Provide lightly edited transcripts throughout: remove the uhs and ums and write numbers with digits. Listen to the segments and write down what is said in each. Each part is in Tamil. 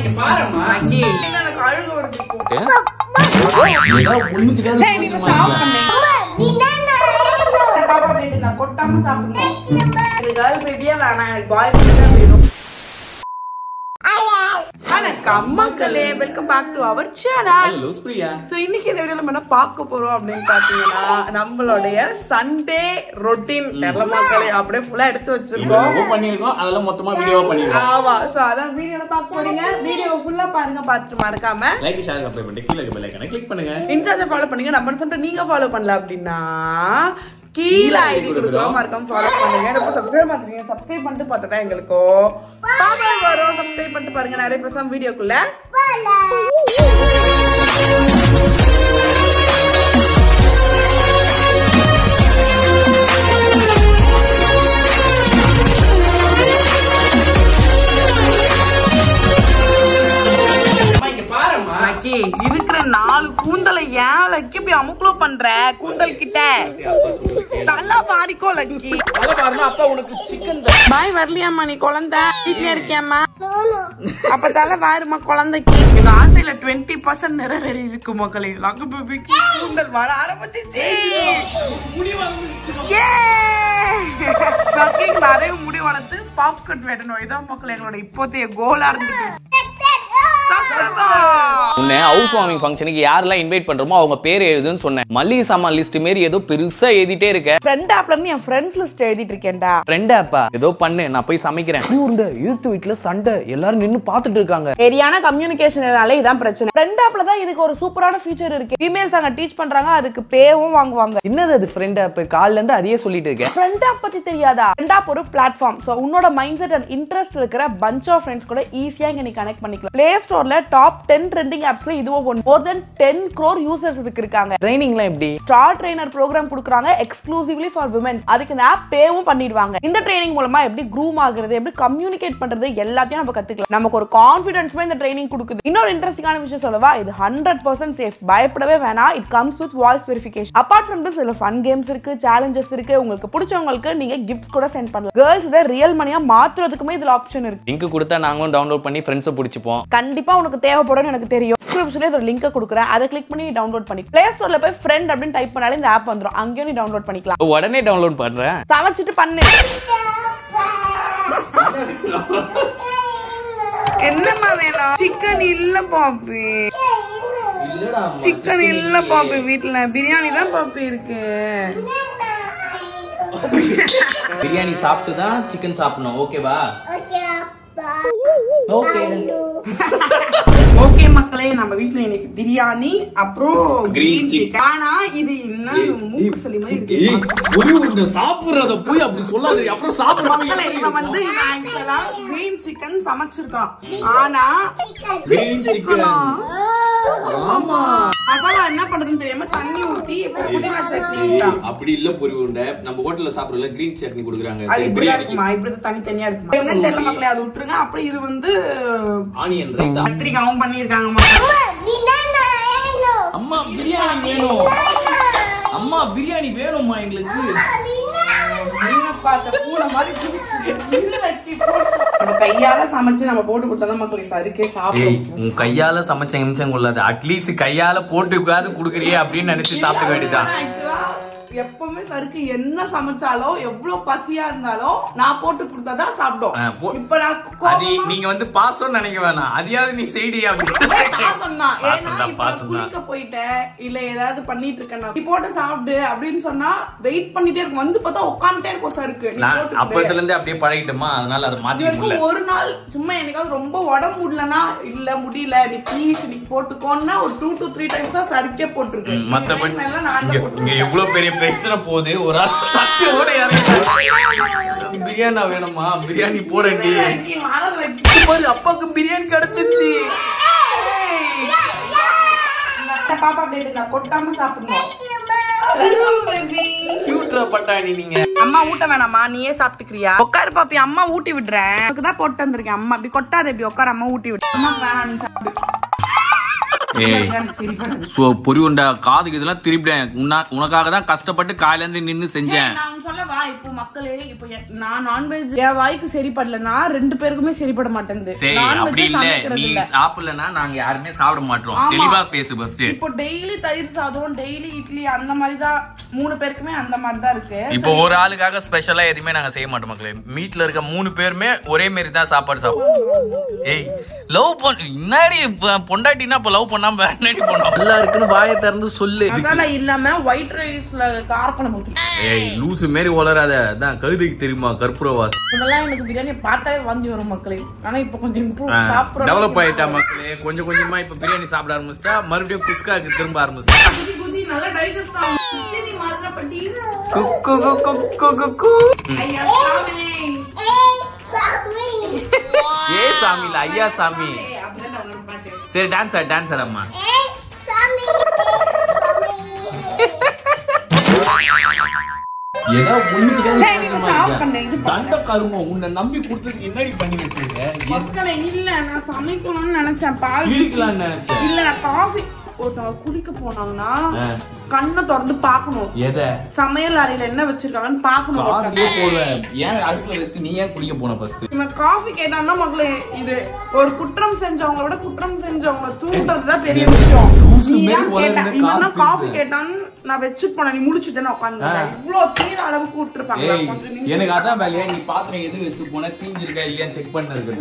இங்க பாருமா அக்கி எனக்கு அழுக வருது ஏதோ ஒண்ணுக்கு தான் நீ சாப் பண்ணு பாப்பா பிளேட் நான் கொட்டாம சாப்பிடணும் எனக்கு கேர்ள் பேபியே வேணாம் எனக்கு பாய் பேபி தான் வேணும் மக்களே welcome back to our channel. So இன்னைக்கு இந்த வீடியோல நம்ம என்ன பார்க்க போறோம் அப்படின்னு பாத்தீங்கன்னா நம்மளுடைய சண்டே ரொட்டீன் தெரியல மக்களே அப்படியே ஃபுல்லா எடுத்து வச்சிருக்கோம் பண்ணிருக்கோம் அதெல்லாம் மொத்தமா வீடியோவா பண்ணிருக்கோம். ஆமா சோ அதான் வீடியோல பார்க்க போறீங்க. வீடியோ ஃபுல்லா பாருங்க பார்த்துட்டு மறக்காம லைக் ஷேர் சப்ஸ்கிரைப் பண்ணி கீழ இருக்க பெல் ஐகானை கிளிக் பண்ணுங்க. இன்ஸ்டால ஃபாலோ பண்ணுங்க. நம்ம சொல்லிட்டு நீங்க ஃபாலோ பண்ணல அப்படின்னா கீழ ஐடி கொடுக்குறோம் மறக்காம ஃபாலோ பண்ணுங்க. நம்ம சப்ஸ்கிரைப் பண்ணுங்க. சப்ஸ்கிரைப் பண்ணிட்டு பார்த்தா எங்களுக்கு பாபல் வரும். சப்ஸ்கிரைப் பண்ணிட்டு பாருங்க. நிறைய பேசாம வீடியோக்குள்ள இருக்கிற 4 கூந்தலை ஏன் லக்கி இப்படி அமுக்குலோ பண்ற கூந்தல் கிட்ட தலை பாரிக்கோ லக்கி தலை பாருமா அப்பா உனக்கு சிக்கன் பாய் வரலையாம்மா நீ குழந்தை வீட்ல இருக்கியாம்மா அப்ப தலை பாருமா குழந்தைக்கு எங்க ஆசையில 20% நிறைவேறி இருக்கு மக்களே. லக்கு பேபிக்கு கூந்தல் வர ஆரம்பிச்சிச்சு. முடி வந்துச்சு லக்கிக்கு நிறைய முடி வளர்த்து பாப்கட் வெட்டணும். இதான் மக்களே எங்களோட இப்போதைய கோலா இருந்துட்டு. உன்னை ஹவுஸ் வார்மிங் ஃபங்க்ஷனுக்கு யாரெல்லாம் இன்வைட் பண்றோமோ அவங்க பேர் எழுதுன்னு சொன்னேன். மல்லிகை சாமான் லிஸ்ட் மாரி ஏதோ பெருசா எழுதிட்டே இருக்க. ஃப்ரெண்ட் ஆப்ல இருந்து என் ஃப்ரெண்ட்ஸ் லிஸ்ட் எழுதிட்டு இருக்கேன்டா. ஃப்ரெண்ட் ஆப்பா ஏதோ பண்ணு நான் போய் சமைக்கிறேன். இந்த யூத் வீட்ல சண்டை எல்லாரும் நின்னு பாத்துட்டு இருக்காங்க. சரியான கம்யூனிகேஷனால இதான் பிரச்சனை. ஃப்ரெண்ட் ஆப்ல தான் இதுக்கு ஒரு சூப்பரான ஃபீச்சர் இருக்கு. ஃபீமேல்ஸ் அங்க டீச் பண்றாங்க அதுக்கு பேவும் வாங்குவாங்க. என்னது அது ஃப்ரெண்ட் ஆப்? கால்ல இருந்து அதையே சொல்லிட்டு இருக்கேன். ஃப்ரெண்ட் ஆப் பத்தி தெரியாதா? ஃப்ரெண்ட் ஆப் ஒரு பிளாட்ஃபார்ம். சோ உன்னோட மைண்ட் செட் அண்ட் இன்ட்ரெஸ்ட் இருக்கிற பஞ்ச் ஆஃப் ஃப்ரெண்ட்ஸ் கூட ஈஸியா இங்க நீ கனெக்ட் பண்ணிக்கலாம். பிளே ஸ்டோர்ல டாப் 10 ட்ரெண்டிங் ஆப்ஸ்ல இதுவும் ஒன்னு. more than 10 crore users இதுக்கு இருக்காங்க. ட்ரைனிங்லாம் எப்படி? ஸ்டார் ட்ரெய்னர் ப்ரோகிராம் கொடுக்கறாங்க எக்ஸ்க்ளூசிவ்லி ஃபார் women. அதுக்கு இந்த ஆப் பேவும் பண்ணிடுவாங்க. இந்த ட்ரைனிங் மூலமா எப்படி க்ரூம் ஆகுறது, எப்படி கம்யூனிகேட் பண்றது எல்லாத்தையும் நம்ம கத்துக்கலாம். நமக்கு ஒரு கான்ஃபிடன்ஸ்மே இந்த ட்ரைனிங் கொடுக்குது. இன்னொரு இன்ட்ரெஸ்டிங்கான விஷயம் சொல்லவா, இது 100% சேஃப். பயப்படவே வேணாம். It comes with voice verification. Apart from this இதுல ஃபன் கேம்ஸ் இருக்கு, சேலஞ்சஸ் இருக்கு. உங்களுக்கு பிடிச்சவங்களுக்கு நீங்க கிஃப்ட்ஸ் கூட சென்ட் பண்ணலாம். கேர்ள்ஸ் இத ரியல் மணியா மாத்துறதுக்குமே இதுல ஆப்ஷன் இருக்கு. லிங்க் கொடுத்தா நாங்களும் டவுன்லோட் பண்ணி ஃப்ரெண்ட்ஸை பிடிச்சிப்போம். கண்டிப்பா உனக்கு தேவைப்படும்னு எனக்கு தெரியும். டிஸ்கிரிப்ஷன்ல ஒரு லிங்க் கொடுக்குறேன். அதை கிளிக் பண்ணி டவுன்லோட் பண்ணி பிளே ஸ்டோர்ல போய் ஃப்ரெண்ட் அப்படின்னு டைப் பண்ணாலே இந்த ஆப் வந்துரும். அங்கேயும் நீ டவுன்லோட் பண்ணிக்கலாம். உடனே டவுன்லோட் பண்றேன். சமைச்சிட்டு பண்ணு. என்னம்மா வேணும்? சிக்கன் இல்ல பாப்பி. சிக்கன் இல்ல பாப்பி வீட்ல. பிரியாணி தான் பாப்பி இருக்கு. பிரியாணி சாப்பிட்டு தான் சிக்கன் சாப்பிடணும். ஓகேவா? ஓகே ஓகே மக்களே, நம்ம வீட்ல இன்னைக்கு பிரியாணி அப்புறம் கிரீன் சிக்கன். ஆனா இது என்ன மூக்கு சளி மாதிரி இருக்கு. சாப்பிடுறத போய் அப்படி சொல்லாத. அப்புறம் மக்களே இவன் வந்து ஆக்சுவலா கிரீன் சிக்கன் சமைச்சிருக்கான். ஆனா கிரீன் சிக்கன் ஆமா அவளா என்ன பண்றதுன்னு தெரியாம தண்ணி ஊத்தி புதினா சட்னி அப்படி இல்ல பொரி உருண்டை. நம்ம ஹோட்டல்ல சாப்பிடுறதுல கிரீன் சட்னி கொடுக்குறாங்க. அது இப்படி இருக்குமா? இப்படி தனி தனியா இருக்குமா? என்ன தெரியல மக்களே, அது விட்டுருங்க. அப்புறம் இது வந்து ஆனியன் ரைத்தா கத்திரிக்காவும் பண்ணிருக்காங்க. அம்மா பிரியாணி வேணும். அம்மா பிரியாணி வேணும்மா எங்களுக்கு. கையால சமைச்சு நம்ம போட்டு கொடுத்தா மக்களுக்கு சருக்கே சாப்பிடும். உன் கையால சமைச்ச நிமிஷம் கொள்ளாது. அட்லீஸ்ட் கையால போட்டு கொடுக்குறியே அப்படின்னு நினைச்சு சாப்பிட வேண்டியதான். எப்பவுமே சருக்கு என்ன சமைச்சாலும் எவ்வளவு பசியா இருந்தாலும் நான் போட்டு கொடுத்தாதான் சாப்பிடும். இப்ப நான் நீங்க வந்து பாசம் நினைக்க வேணாம். அதையாவது நீ செய்டியா? குளிக்க போயிட்டேன் இல்ல ஏதாவது பண்ணிட்டு இருக்கேன், நீ போட்டு சாப்பிடு அப்படின்னு சொன்னா வெயிட் பண்ணிட்டே இருக்கும். வந்து பார்த்தா உட்காந்துட்டே இருக்கும் சருக்கு. அப்பத்துல இருந்து அப்படியே பழகிட்டுமா, அதனால அதை மாத்தி. ஒரு நாள் சும்மா எனக்காவது ரொம்ப உடம்பு முடியலன்னா இல்ல முடியல நீ ப்ளீஸ் நீ போட்டுக்கோன்னா ஒரு 2 to 3 times தான் சருக்கே போட்டுருக்கு. மத்தபடி எவ்வளவு பெரிய பிரச்சனை போகுது. ஒரு ஆள் பிரியாணி வேணுமா? பிரியாணி போடண்டி. அப்பாவுக்கு பிரியாணி கிடைச்சிச்சு. பாப்பா பிளேட் நான் கொட்டாம சாப்பிடணும். பட்டாணி நீங்க அம்மா ஊட்ட வேணாமா? நீயே சாப்பிட்டுக்கிறியா? உட்காரு பாப்பி, அம்மா ஊட்டி விடுறேன். தான் போட்டு வந்திருக்கேன். அம்மா அப்படி கொட்டாத, எப்படி உட்கார அம்மா ஊட்டி விடு. அம்மா வேணாம் நீ சாப்பிடு. பொறி உண்டா காதுக்கு இதெல்லாம் திருப்பிட்டேன். உனக்காக தான் கஷ்டப்பட்டு காலையில இருந்து நின்னு செஞ்சேன். நான் சொல்லவா இப்போ மக்களே, இப்போ நான் நான்வெஜ் என் வாய்க்கு சரிப்படலன்னா 2 பேருக்குமே சரிப்பட மாட்டேங்குது. சரி அப்படி இல்ல, நீ சாப்பிடலன்னா நாங்க யாருமே சாப்பிட மாட்டோம். தெளிவா பேசு பஸ். இப்போ டெய்லி தயிர் சாதம், டெய்லி இட்லி அந்த மாதிரி தான் 3 பேருக்குமே அந்த மாதிரி தான் இருக்கு. இப்போ ஒரு ஆளுக்காக ஸ்பெஷலா எதுவுமே நாங்க செய்ய மாட்டோம் மக்களே. வீட்டுல இருக்க 3 பேருமே ஒரே மாதிரி தான் சாப்பாடு சாப்பிடுவோம். ஏய் லவ் முன்னாடி பொண்டாட்டினா இப்ப லவ் பண்ணாம முன்னாடி போனோம். நல்லா இருக்குன்னு வாயை திறந்து சொல்லு. அதெல்லாம் இல்லாம ஒயிட் ரைஸ்ல காரப்பணம் ஊத்தி. ஏய் லூசு மாரி வளராத. அதான் கழுதைக்கு தெரியுமா கற்பூரவாஸ். இதெல்லாம் எனக்கு பிரியாணி பார்த்தாவே வாந்தி வரும் மக்களே. ஆனா இப்போ கொஞ்சம் இம்ப்ரூவ் சாப்பிடுறோம். டெவலப் ஆயிட்டா மக்களே. கொஞ்சம் கொஞ்சமா இப்ப பிரியாணி சாப்பிட ஆரம்பிச்சிட்டா, மறுபடியும் குஸ்காக்கு திரும்ப ஆரம்பிச்சிட்டா. குதி நல்லா டைஜஸ்ட் ஆகும். சினி மாத்திர பட்டி குக்கு குக்கு குக்கு. ஐயா சாமி. ஏ சாமி இல்ல ஐயா சாமி. சரி டான்ஸ் ஆடு, டான்ஸ் ஆடு அம்மா. ஏதோ ஒண்ணுக்கு தண்ட கருமம் உன்னை நம்பி கொடுத்ததுக்கு என்னடி பண்ணி வச்சிருக்க? மக்களே இல்ல நான் சமைக்கணும்னு நினைச்சேன். பால் குடிக்கலாம்னு நினைச்சேன். இல்ல நான் காஃபி ஒருத்தவங்க குடிக்க போனாங்கன்னா கண்ணை திறந்து பாக்கணும். எதை? சமையல் அறையில என்ன வச்சிருக்காங்கன்னு பாக்கணும். காஃபியே போடுவேன். ஏன் அடுப்புல வச்சுட்டு நீ ஏன் குடிக்க போன ஃபர்ஸ்ட்? இவன் காஃபி கேட்டான்னா மக்களே, இது ஒரு குற்றம் செஞ்சவங்கள விட குற்றம் செஞ்சவங்கள தூண்டுறதுதான் பெரிய விஷயம். காஃபி கேட்டான்னு நான் வச்சு போனேன். நீ முடிச்சுட்டேன்னு உட்காந்து இவ்வளவு தீர அளவுக்கு விட்டுருப்பாங்க. எனக்கு அதான் வேலையா? நீ பாத்திரம் எது வச்சுட்டு போன, தீஞ்சிருக்கா இல்லையா செக் பண்ண இருக்கு.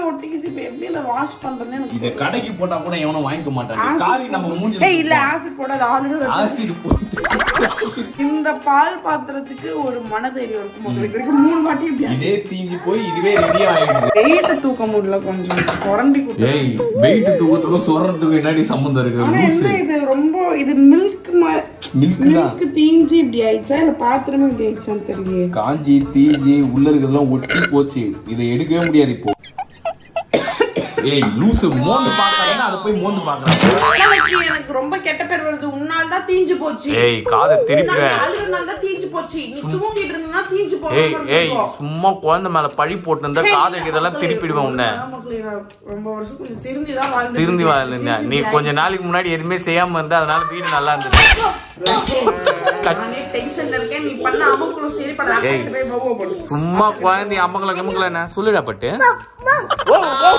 ஒட்டிக்கிச்சு இப்ப எப்படி இதை வாஷ் பண்றதுன்னு எனக்கு. இதை கடைக்கு போட்டா கூட எவனும் வாங்கிக்க மாட்டாங்க. காரி நம்ம மூஞ்சி இல்ல ஆசிட் போடாது ஆல்ரெடி ஆசிட் போட்டு. இந்த பால் பாத்திரத்துக்கு ஒரு மனதைரியம் இருக்கும் உங்களுக்கு. 3 வாட்டி இதே தீஞ்சு போய் இதுவே ரெடி ஆயிடுது. வெயிட் தூக்க முடியல, கொஞ்சம் சொரண்டி குத்து. ஏய் வெயிட் தூக்கத்துக்கும் சொரறதுக்கும் என்னடி சம்பந்தம் இருக்கு? ஆனா என்ன இது ரொம்ப இது மில்க் தீஞ்சி இப்படி ஆயிடுச்சா இல்ல பாத்திரமே இப்படி ஆயிடுச்சான்னு தெரியல. காஞ்சி தீஞ்சி உள்ள இருக்கிறதெல்லாம் ஒட்டி போச்சு. இதை எடுக்கவே முடியாது இப்போ. ஏய் லூசு மோந்து பாக்கறேன்னா அத போய் மோந்து பாக்கறாங்க. எனக்கு ரொம்ப கெட்ட பேர் வருது. உன்னால தான் தீஞ்சு போச்சு. ஏய் காதை திருப்பி. அழுகுறனால தான் தீஞ்சு போச்சு. நீ தூங்கிட்டு இருந்தா தீஞ்சு போற. ஏய் சும்மா குழந்தை மேல பழி போட்டு இருந்தா காதுக்கு இதெல்லாம் திருப்பிடுவேன் உன்னை. ரொம்ப வருஷம் கொஞ்சம் திருந்தி வாழ்ந்தா. நீ கொஞ்ச நாளைக்கு முன்னாடி எதுவுமே செய்யாம இருந்தா அதனால வீடு நல்லா இருந்துச்சு. சும்மா குழந்தை அம்மக்களை என்ன சொல்லிடா பட்டு.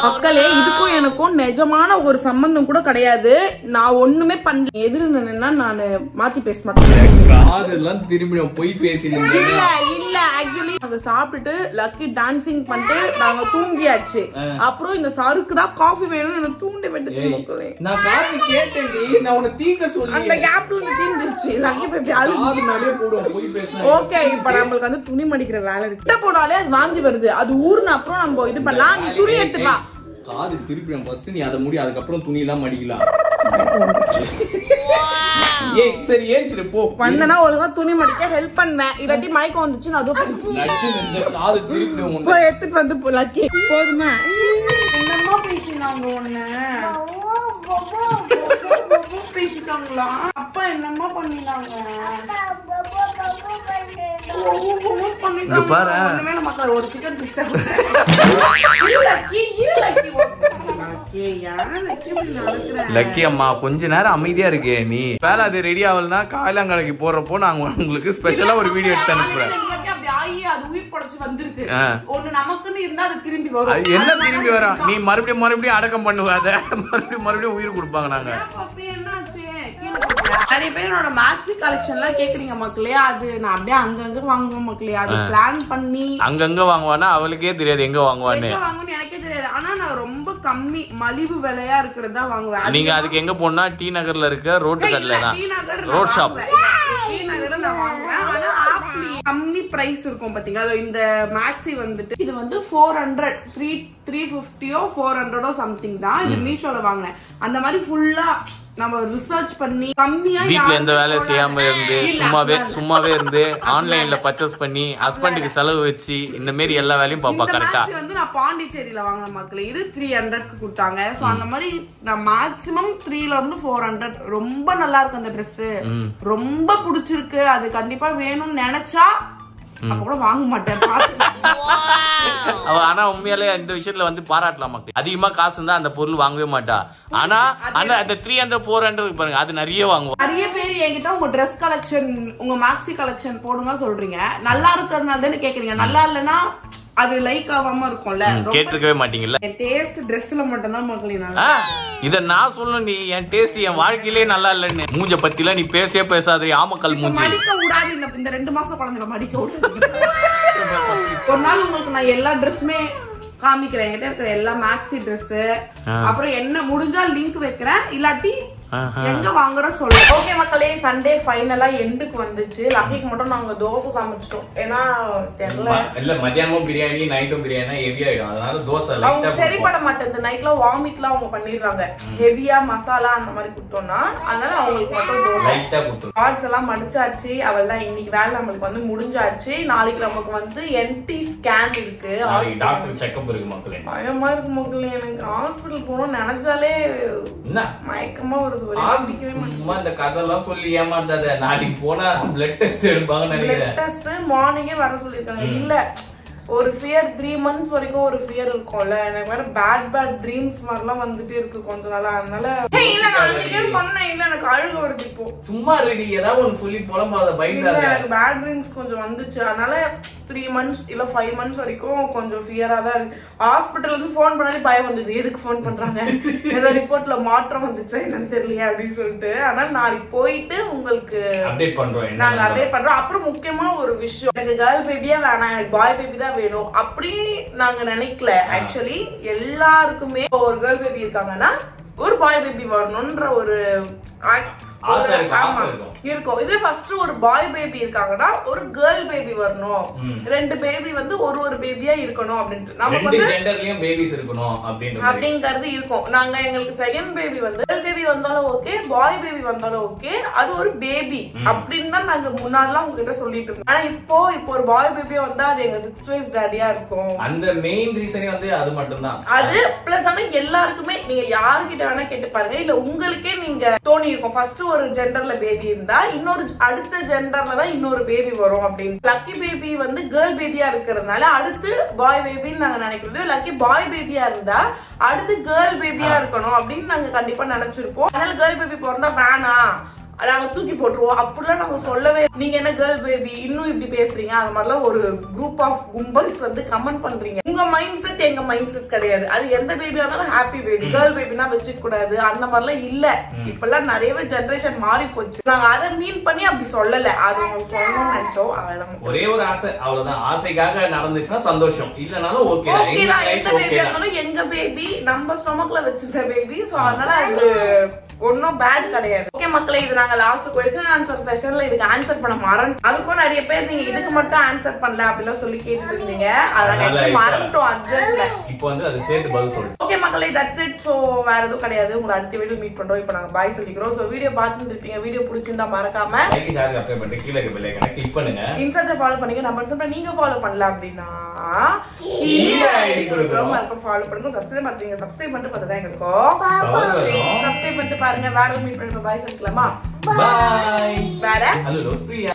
மக்களே இதுக்கும் எனக்கும் நிஜமான ஒரு சம்பந்தம் கூட கிடையாது. நான் ஒண்ணுமே பண்ண எதிர நின்னா நான் மாத்தி பேச மாட்டேன். காதெல்லாம் திரும்பி போய் பேசினேன். இல்ல ஆக்சுவலி நாங்க சாப்பிட்டுட்டு லக்கி டான்சிங் பண்ணிட்டு நாங்க தூங்கியாச்சு. அப்புறம் இந்த சருக்கு தான் காஃபி வேணும்னு எனக்கு தூண்டி விட்டுச்சு மக்களே. நான் காஃபி கேட்டேன்டி. நான் உன்னை தீங்க சொல்லி அந்த கேப்ல தீஞ்சிருச்சு. லக்கி போய் அழுது மேலே போடுவோம் போய் பேசலாம். ஓகே இப்போ நம்மளுக்கு வந்து துணி மடிக்கிற வேலை இருக்கு. கிட்ட போனாலே அது வாந்தி வருது. அது ஊர்ன அப்புறம் நம்ம இது பண்ணலாம். நீ துணி எடுத்து வா. காது திருப்பி ஃபர்ஸ்ட் நீ அத முடி, அதுக்கு அப்புறம் துணி எல்லாம் மடிக்கலாம். ஏய் சரி ஏஞ்சிரு போ. வந்தனா ஒழுங்கா துணி மடிக்க ஹெல்ப் பண்ணுவேன். இல்லாட்டி மயக்கம் வந்துச்சு நான் அதுவும் நச்சு இந்த காது திருப்பி உன்னை போய் எடுத்துட்டு வந்து லக்கி போதுமா. என்னம்மா பேசினாங்க உன்னை? பேசிட்டாங்களா? அப்பா என்னம்மா பண்ணினாங்க? ஒரு சிக்கன் பிஸ்ஸா லக்கி அம்மா கொஞ்ச நேரம் அமைதியா இருக்கு. நீ வேலை அது ரெடி ஆகலன்னா காயலாங்கடைக்கு போறப்போ நாங்க உங்களுக்கு ஸ்பெஷலா ஒரு வீடியோ எடுத்து அனுப்புறேன். என்ன திரும்பி வரும்? நீ மறுபடியும் அடக்கம் பண்ணுவாத. மறுபடியும் உயிர் கொடுப்பாங்க. நாங்க நிறைய பேரோட மேக்ஸி கலெக்ஷன்லாம் கேக்குறீங்க மக்களே. அது நான் அப்படியே அங்கங்க வாங்குவேன் மக்களே. அது பிளான் பண்ணி அங்கங்க வாங்குவானா அவளுக்கே தெரியாது எங்க வாங்குவான்னு. எனக்கே தெரியாது. ஆனா நான் ரொம்ப கம்மி மலிவு விலையா இருக்கிறதா வாங்குவேன். நீங்க அதுக்கு எங்க போனா டி நகர்ல இருக்க ரோட்டு கடையில தான் ரோட் ஷாப். டி நகர்ல நான் வாங்குவேன். ஆனா ஆப்லி கம்மி பிரைஸ் இருக்கும் பாத்தீங்க. இந்த மேக்ஸி வந்துட்டு இது வந்து 400 350 400 சம்திங் தான். இது மீஷோல வாங்கினேன். அந்த மாதிரி ஃபுல்லா நம்ம ரிசர்ச் பண்ணி கம்மியா வீட்ல எந்த வேலையும் செய்யாம இருந்து சும்மாவே இருந்து ஆன்லைன்ல பர்ச்சேஸ் பண்ணி ஹஸ்பண்டுக்கு செலவு வச்சு இந்த மாதிரி எல்லா வேலையும் பாப்பா கரெக்டா. வந்து நான் பாண்டிச்சேரியில வாங்கின மக்களே. இது 300க்கு கொடுத்தாங்க. சோ அந்த மாதிரி நான் மேக்ஸிமம் 3ல இருந்து 400. ரொம்ப நல்லா இருக்கு அந்த Dress. ரொம்ப பிடிச்சிருக்கு. அது கண்டிப்பா வேணும்னு நினைச்சா அப்ப கூட வாங்க மாட்டேன். ஆனா உண்மையாலே இந்த விஷயத்துல வந்து பாராட்டலாம் மக்கள். அதிகமா காசு இருந்தா அந்த பொருள் வாங்கவே மாட்டா. ஆனா அந்த 300 400 பாருங்க அது நிறைய வாங்குவோம். நிறைய பேர் என்கிட்ட உங்க ட்ரெஸ் கலெக்ஷன் உங்க மேக்ஸி கலெக்ஷன் போடுங்க சொல்றீங்க. நல்லா இருக்கிறதுனால தானே கேக்குறீங்க. நல்லா இல்லைன்னா அது லைக் ஆகாம இருக்கும்ல. கேட்டிருக்கவே மாட்டீங்கல்ல. என் டேஸ்ட் ட்ரெஸ்ல மட்டும் தான் மக்களே நல்லா. இத நான் சொல்லணும். நீ என் டேஸ்ட் என் வாழ்க்கையிலே நல்லா இல்லன்னு மூஞ்ச பத்தில நீ பேசாதே. ஆமக்கல் மூஞ்சி மடிக்க விடாது. இந்த 2 மாசம் குழந்தைல மடிக்க விடாது. ஒரு நாள் உங்களுக்கு நான் எல்லா ட்ரெஸ்ஸுமே காமிக்கிறேன். என்கிட்ட இருக்கிற எல்லா மேக்ஸி ட்ரெஸ். அப்புறம் என்ன முடிஞ்சா லிங்க் வைக்கிறேன். இல்லாட்டி எங்க வாங்குறோம் சொல்லு. ஓகே மக்களே, சண்டே ஃபைனலா எண்டுக்கு வந்துச்சு. லக்கிக்கு மட்டும் நாங்க தோசை சமைச்சிட்டோம். ஏன்னா தெரியல இல்ல மத்தியானமும் பிரியாணி நைட்டும் பிரியாணி ஹெவி ஆயிடும். அதனால தோசை அவங்க சரிப்பட மாட்டேங்குது. நைட்ல வாமிட்லாம் அவங்க பண்ணிடுறாங்க. ஹெவியா மசாலா அந்த மாதிரி கொடுத்தோம்னா அதனால அவங்களுக்கு மட்டும் தோசை லைட்டா கொடுத்து கார்ட்ஸ் எல்லாம் மடிச்சாச்சு. அவள் தான் இன்னைக்கு வேலை நம்மளுக்கு வந்து முடிஞ்சாச்சு. நாளைக்கு நமக்கு வந்து என்டி ஸ்கேன் இருக்கு. டாக்டர் செக்அப் இருக்கு மக்களே. பயமா இருக்கு மக்களே. எனக்கு ஹாஸ்பிட்டல் போகணும்னு நினைச்சாலே மயக்கமா வருது. இந்த கதெல்லாம் சொல்லி ஏமாத்தாத. நாளைக்கு போனா பிளட் டெஸ்ட் எடுப்பாங்கன்னு நினைக்கிறேன். பிளட் டெஸ்ட் மார்னிங்கே வர சொல்லிருக்காங்க. இல்ல ஒரு ஃபியர் 3 months வரைக்கும் ஒரு ஃபியர் இருக்கும்ல. எனக்கு வேற பேட் ட்ரீம்ஸ் மாதிரிலாம் வந்துட்டே இருக்கு கொஞ்ச நாளா. அதனால இல்ல நான் அன்னைக்கே சொன்னேன். இல்ல எனக்கு அழுக வருது இப்போ. சும்மா ரெடி ஏதாவது ஒன்னு சொல்லி புலம்பாத பயப்படாத. எனக்கு பேட் ட்ரீம்ஸ் கொஞ்சம் வந்துச்சு. அதனால 3 months இல்ல 5 months வரைக்கும் கொஞ்சம் ஃபியரா தான் இருக்கு. ஹாஸ்பிட்டல் வந்து போன் பண்ணாலே பயம் வந்தது. எதுக்கு போன் பண்றாங்க, ஏதோ ரிப்போர்ட்ல மாற்றம் வந்துச்சா என்னன்னு தெரியலையே அப்படின்னு சொல்லிட்டு. அதனால நாளைக்கு போயிட்டு உங்களுக்கு அப்டேட் பண்றோம். நாங்க அப்டேட் பண்றோம். அப்புறம் முக்கியமா ஒரு விஷயம், எனக்கு கேர்ள் பேபியா வேணாம், எனக்கு பாய் பேபி தான் வேணும் அப்படி நாங்க நினைக்கல. ஆக்சுவலி எல்லாருக்குமே ஒரு கேர்ள் பேபி இருக்காங்கன்னா ஒரு பாய் பேபி வரணும்ன்ற ஒரு இருக்கும். இதே ஃபர்ஸ்ட் ஒரு பாய் பேபி இருக்காங்கன்னா ஒரு கேர்ள் பேபி வரணும். 2 பேபி வந்து ஒரு பேபியா இருக்கணும் அப்படின்ட்டு நமக்கு வந்து ஜெண்டர்லயும் பேபிஸ் இருக்கணும் அப்படிங்கிறது இருக்கும். நாங்க எங்களுக்கு செகண்ட் பேபி வந்து கேர்ள் பேபி வந்தாலும் ஓகே, பாய் பேபி வந்தாலும் ஓகே, அது ஒரு பேபி அப்படின்னு தான் நாங்க முன்னாடிலாம் உங்ககிட்ட சொல்லிட்டு இருக்கோம். ஆனா இப்போ ஒரு பாய் பேபியா வந்தா அது எங்க 6 வயசு டாடியா இருக்கும். அந்த மெயின் ரீசனே வந்து அது மட்டும் தான். அது பிளஸ் ஆனா எல்லாருக்குமே நீங்க யாருக்கிட்ட வேணா கேட்டு பாருங்க. இல்ல உங்களுக்கே நீங்க தோணி இருக்கும் ஃபர்ஸ்ட் ஒரு ஜெண்டர்ல பேபி இருந்தா இன்னொரு அடுத்த ஜெண்டர்ல தான் இன்னொரு பேபி வரும் அப்படின்னு. லக்கி பேபி வந்து கேர்ள் பேபியா இருக்கிறதுனால அடுத்து பாய் பேபின்னு நாங்க நினைக்கிறது. லக்கி பாய் பேபியா இருந்தா அடுத்து கேர்ள் பேபியா இருக்கணும் அப்படின்னு நாங்க கண்டிப்பா நினைச்சிருப்போம். அதனால கேர்ள் பேபி பிறந்தா வேணாம் நாங்க தூக்கி போட்டுருவோம் அப்படிலாம் நாங்க சொல்லவே. நீங்க என்ன கேர்ள் பேபி இன்னும் இப்படி பேசுறீங்க அந்த மாதிரிலாம் ஒரு குரூப் ஆஃப் கும்பல்ஸ் வந்து கமெண்ட் பண்றீங்க. உங்க மைண்ட் செட் எங்க மைண்ட் செட் கிடையாது. அது எந்த பேபியா இருந்தாலும் ஹாப்பி பேபி, கேர்ள் பேபினா வச்சுக்க கூடாது அந்த மாதிரிலாம் இல்ல. இப்பெல்லாம் நிறையவே ஜெனரேஷன் மாறி போச்சு. நாங்க அதை மீன் பண்ணி அப்படி சொல்லல. அது சொல்லணும்னு நினைச்சோம். அவ்வளவுதான். ஒரே ஒரு ஆசை, அவ்வளவுதான். ஆசைக்காக நடந்துச்சுன்னா சந்தோஷம், இல்லனாலும் ஓகே தான். எந்த பேபியா இருந்தாலும் எங்க பேபி நம்ம ஸ்டொமக்ல வச்சிருக்க பேபி. சோ அதனால அது ஒன்னும் பேட் கிடையாது. ஓகே மக்களே, இது நாங்க லாஸ்ட் क्वेश्चन ஆன்சர் செஷன்ல இதுக்கு ஆன்சர் பண்ண மறந்து. அதுக்கும் நிறைய பேர் நீங்க இதுக்கு மட்டும் ஆன்சர் பண்ணல அப்படிலாம் சொல்லி கேட்டுட்டு இருந்தீங்க. அதனால மறந்துட்டோம் அர்ஜென்ட்ல. இப்போ வந்து அது சேர்த்து பதில் சொல்றோம். ஓகே மக்களே, தட்ஸ் இட். சோ வேற எதுவும் கிடையாது. உங்களை அடுத்த வீடியோ மீட் பண்றோம். இப்போ நாங்க பாய் சொல்லிக்கிறோம். சோ வீடியோ பார்த்துட்டு இருப்பீங்க. வீடியோ பிடிச்சிருந்தா மறக்காம லைக் ஷேர் சப்ஸ்கிரைப் பண்ணி கீழ இருக்க பெல் ஐகானை கிளிக் பண்ணுங்க. இன்ஸ்டால ஃபாலோ பண்ணுங்க. நம்ம சொல்ற நீங்க ஃபாலோ பண்ணல அப்படினா கீழ ஐடி கொடுக்குறோம். மறக்காம ஃபாலோ பண்ணுங்க. சப்ஸ்கிரைப் பண்ணுங்க. சப்ஸ்கிரைப் பண்ணிட்டு பார்த்தா எங்களுக்கு சப்ஸ்கிரைப் பண்ணிட்டு பாருங்க. வேற மீட் பண்ணி பாய் சொல்லிக்கலாமா? பாய். வேற ஹலோ பிரியா.